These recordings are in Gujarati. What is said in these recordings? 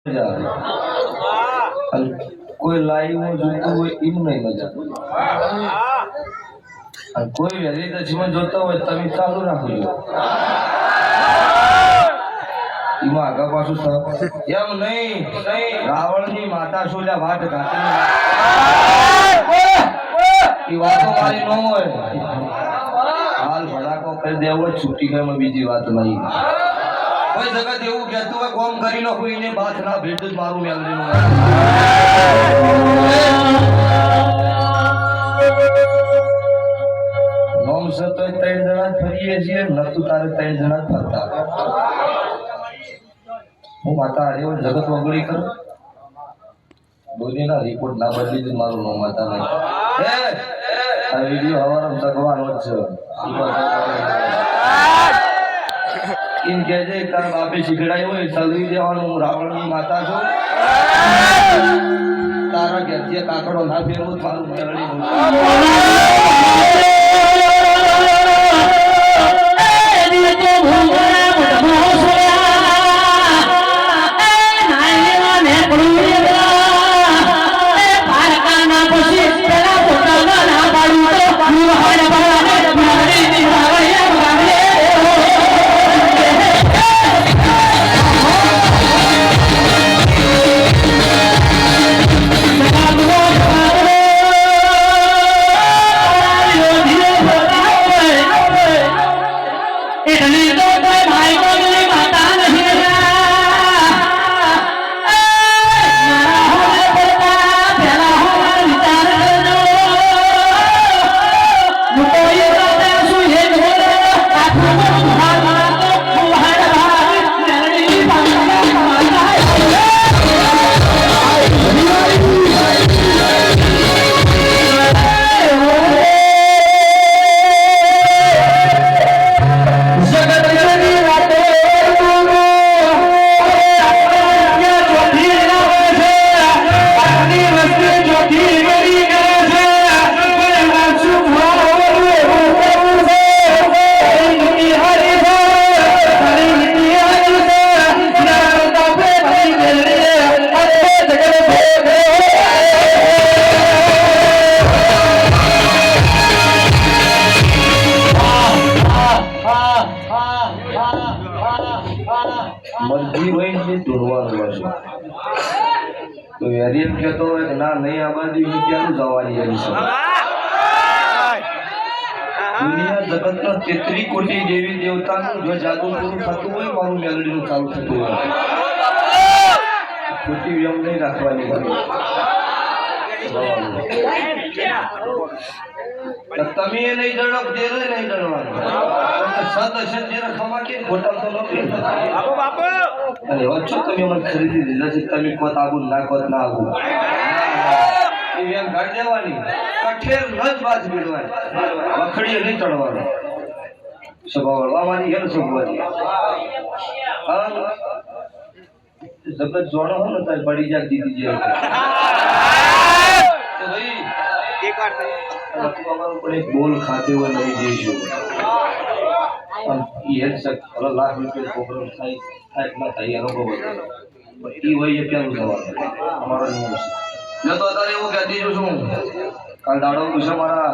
કોઈ લાઈવ માં જોતું હોય એમ નહીં મજા કોઈ વેરી દશમાં જોતા હોય તમે ચાલુ રાખજો એમાં આગળ પાછું એમ નહીં રાવણ ની માતા સોલ્યા વાટ ઘાટી એ વાતો મારી ન હોય હાલ ભડાકો કરી દેવો છૂટી ગયો બીજી વાત નહીં કોઈ જગત એવું કહેતું હોય કોમ કરી લો કોઈને બાથ ના ભેટ જ મારું મેલડીનું નોમ છે તો 3 જણા ફરીએ છીએ નતું તારે 3 જણા ફરતા હું માતા હરિઓ જગત વગડી કરું બોલીના રિપોર્ટ ના બદલી જ મારું નામ માતા નહીં આ વિડીયો હવારમ સગવાનો જ છે इन कहजे तार बापे शिखड़ाई हो चलवी देवानो हूँ रावण की माता छो तारा घेरती काकड़ो ना फेरवो थारू मेलडी मर्जी वही से ढूंढવાનું હશે તો વેરિયમ કહેતો હોય કે ના નહીં આબાદી હું ક્યાં જવાની છે દુનિયા જગતના 33 કોટી દેવી દેવતાનું જો જાદુ પૂરું થતું હોય મારું મેલડીનું ચાલુ થતું હોય ખોટી વ્યમ નહીં રાખવાની તમે એ નહીં જણો દેરે નહીં જણવાનું સદ હશે તેરે ખમાકી ખોટા તો નથી બાપુ બાપુ અરે વચ્ચો તમે મને ખરીદી દીધા છે તમે કોત આગુ ના કોત ના આગુ એ એમ ગાડી દેવાની કઠેર ન જ બાજ મેળવાની વખડી નહીં ચડવાનું સ્વભાવ મારી હેર સ્વભાવની જગત જોડો હો ને તાર પડી જા દીદી જે તો ભાઈ એક વાર અમારું પણ એક બોલ ખાતે હોય લઈ જઈશું ये सब लाख रुपये प्रोग्राम થાય ના થાય એનો બહુ એ હોય એ કેવું થવાનું અમારો નિયમ છે મેં તો અત્યારે એવું કહેતી છું શું કાલ દાડો પૂછે મારા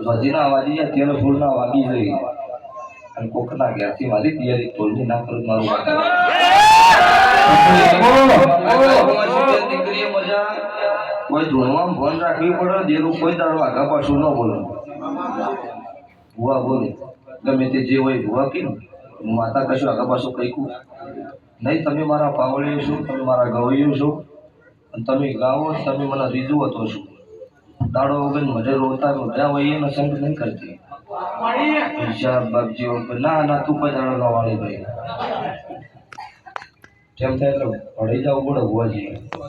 વજીના વાજી ગયા તેનો ફૂલના વાગી જઈ અને કોકના ઘેરથી મારી તૈયારી તોલની ના કરું મારું દીકરીએ મજા કોઈ ધૂણવામાં ફોન રાખવી પડે જેનું કોઈ દાડો આગા પાછું ન બોલો ભૂવા બોલે ગમે તે જે હોય ભૂવા કે માતા કશું આગા પાછું કહીકું નહીં તમે મારા પાવળીઓ છો તમે મારા ગવૈયો છો અને તમે ગાવો તમે મને રીઝવો તો છો દાડો વગર મજે રોતા મજા હોય એને સંગ નહીં કરતી હિસાબ બાપજીઓ ના ના તું કોઈ દાડો ગવાળી ભાઈ કેમ થાય એટલે ભળી જવું પડે ભૂવાજી